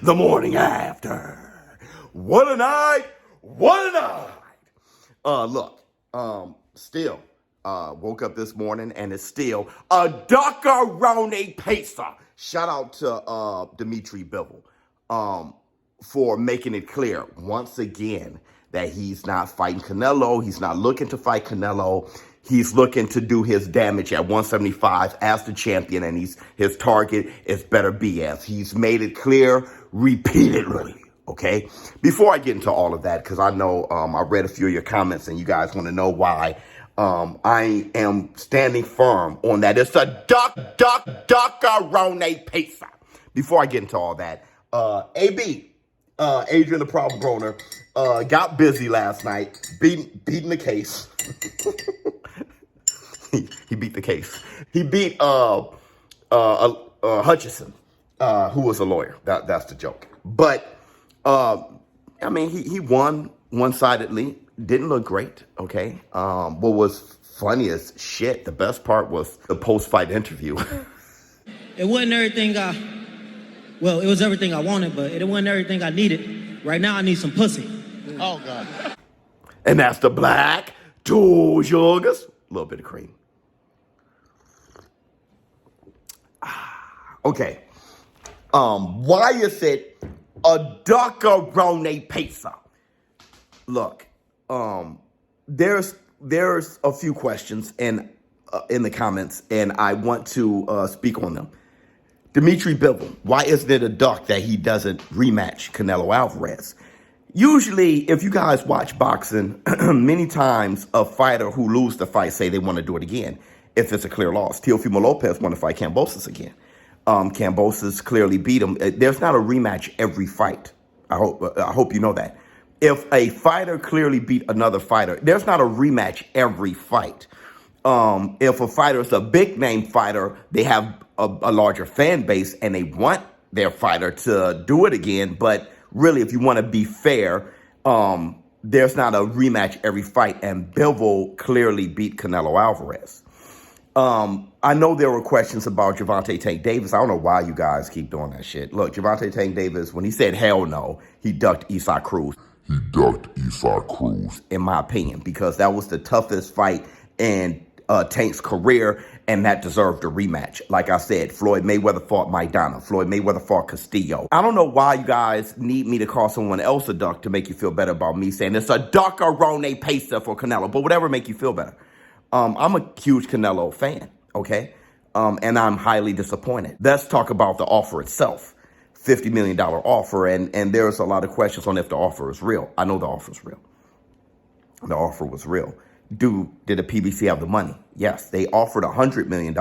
The morning after. What a night. What a night. Still, woke up this morning and it's still a duckaroni pizza. Shout out to Dimitri Bivol for making it clear once again that he's not fighting Canelo. He's not looking to fight Canelo. He's looking to do his damage at 175 as the champion, and his target is better BS. He's made it clear repeatedly, okay? Before I get into all of that, because I know I read a few of your comments, and you guys want to know why I am standing firm on that. It's a duckaroni pizza. Before I get into all that, AB, Adrian the Problem Broner, got busy last night, beating the case. He beat the case. He beat Hutchison, who was a lawyer. That's the joke. But I mean, he won one-sidedly. Didn't look great. Okay. What was funny as shit, the best part was the post-fight interview. It wasn't everything well, it was everything I wanted, but it wasn't everything I needed. Right now, I need some pussy. Oh, God. And that's the black two sugars. A little bit of cream. Okay. Why is it a duckaroni pizza? Look, there's a few questions in the comments, and I want to speak on them. Dimitri Bivol, why isn't it a duck that he doesn't rematch Canelo Alvarez? Usually, if you guys watch boxing, many times a fighter who loses the fight say they want to do it again if it's a clear loss. Teofimo Lopez want to fight Kambosos again. Kambosos clearly beat him. There's not a rematch every fight. I hope you know that. If a fighter clearly beat another fighter, there's not a rematch every fight. If a fighter is a big name fighter, they have a larger fan base and they want their fighter to do it again. But really, if you want to be fair, there's not a rematch every fight. And Bivol clearly beat Canelo Alvarez. I know there were questions about Gervonta Tank Davis. I don't know why you guys keep doing that shit. Look, Gervonta Tank Davis, when he said hell no, he ducked Isaac Cruz. In my opinion, because that was the toughest fight in Tank's career, and that deserved a rematch. Like I said, Floyd Mayweather fought Maidana. Floyd Mayweather fought Castillo. I don't know why you guys need me to call someone else a duck to make you feel better about me saying it's a duckaroni pizza for Canelo, but whatever make you feel better. I'm a huge Canelo fan, okay? And I'm highly disappointed. Let's talk about the offer itself. $50 million offer, and there's a lot of questions on if the offer is real. I know the offer is real. The offer was real. Did the PBC have the money? Yes, they offered $100 million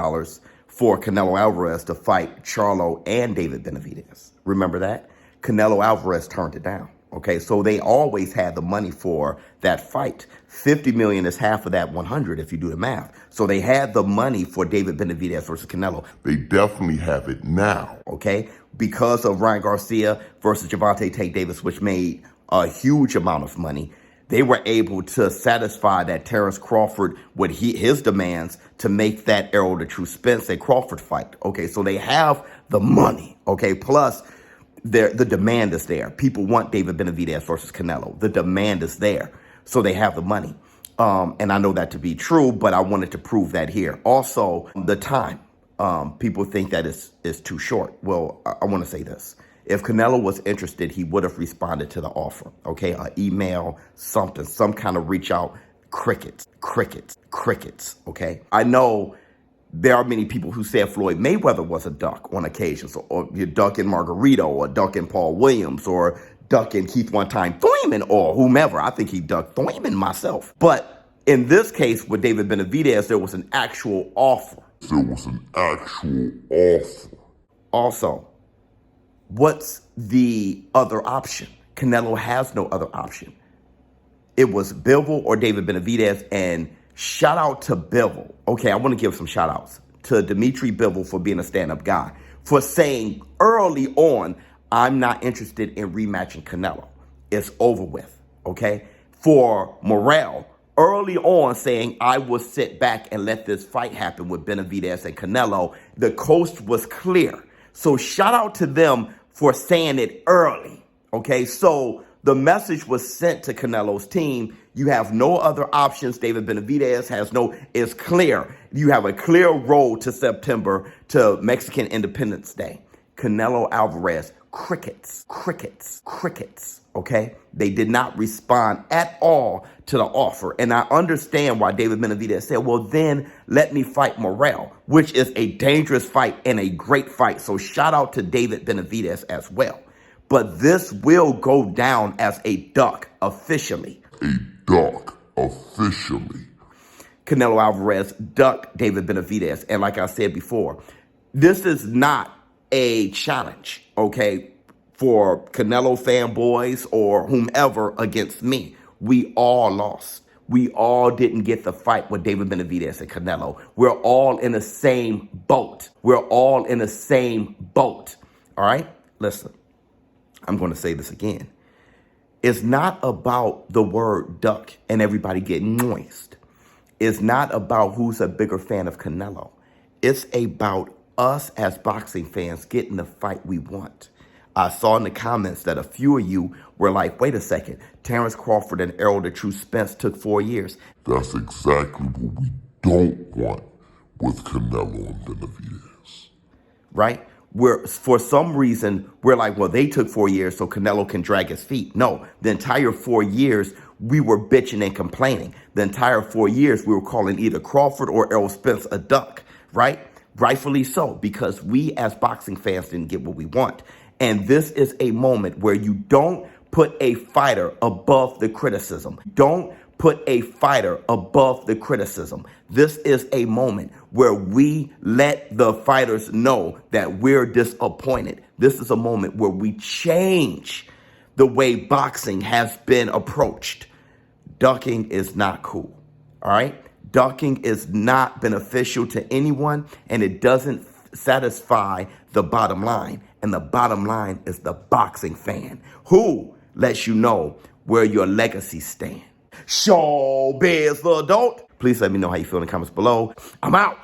for Canelo Alvarez to fight Charlo and David Benavidez. Remember that? Canelo Alvarez turned it down. Okay, so they always had the money for that fight. $50 million is half of that 100 if you do the math. So they had the money for David Benavidez versus Canelo. They definitely have it now. Okay, because of Ryan Garcia versus Gervonta Tank Davis, which made a huge amount of money, they were able to satisfy that Terrence Crawford with his demands to make that Errol the True Spence a Crawford fight. Okay, so they have the money. Okay, plus the demand is there. People want David Benavidez versus Canelo. The demand is there. So they have the money. And I know that to be true, but I wanted to prove that here. Also, the time. People think that it's too short. Well, I want to say this. If Canelo was interested, he would have responded to the offer. Okay, an email, something, some kind of reach out. Crickets. Okay, I know there are many people who said Floyd Mayweather was a duck on occasions, or you're ducking Margarito, or ducking Paul Williams, or ducking Keith One-Time Thurman, or whomever. I think he ducked Thurman myself. But in this case with David Benavidez, there was an actual offer. Also, what's the other option? Canelo has no other option. It was Bivol or David Benavidez, and shout out to Bivol. Okay, I want to give some shout outs to Dimitri Bivol for being a stand-up guy, for saying early on, I'm not interested in rematching Canelo. It's over with, okay? For Morrell, early on saying, I will sit back and let this fight happen with Benavidez and Canelo. The coast was clear. So shout out to them for saying it early. Okay, so the message was sent to Canelo's team. You have no other options. David Benavidez is clear. You have a clear road to September, to Mexican Independence Day. Canelo Alvarez, crickets. Okay, they did not respond at all to the offer. And I understand why David Benavidez said, well, then let me fight Morrell, which is a dangerous fight and a great fight. So shout out to David Benavidez as well. But this will go down as a duck officially. A duck officially. Canelo Alvarez ducked David Benavidez. And like I said before, this is not a challenge, okay, for Canelo fanboys or whomever against me. We all lost. We all didn't get the fight with David Benavidez and Canelo. We're all in the same boat. All right? Listen, I'm going to say this again. It's not about the word duck and everybody getting moist. It's not about who's a bigger fan of Canelo. It's about us as boxing fans getting the fight we want. I saw in the comments that a few of you were like, wait a second, Terrence Crawford and Errol the True Spence took 4 years. That's exactly what we don't want with Canelo and Benavidez. Right? For some reason, we're like, well, they took 4 years so Canelo can drag his feet. No, the entire 4 years, we were bitching and complaining. The entire 4 years, we were calling either Crawford or Errol Spence a duck, right? Rightfully so, because we as boxing fans didn't get what we want. And this is a moment where you don't put a fighter above the criticism. Don't put a fighter above the criticism. This is a moment where we let the fighters know that we're disappointed. This is a moment where we change the way boxing has been approached. Ducking is not cool, all right? Ducking is not beneficial to anyone, and it doesn't satisfy the bottom line. And the bottom line is the boxing fan who lets you know where your legacy stands. ShowBizz the adult. Please let me know how you feel in the comments below. I'm out.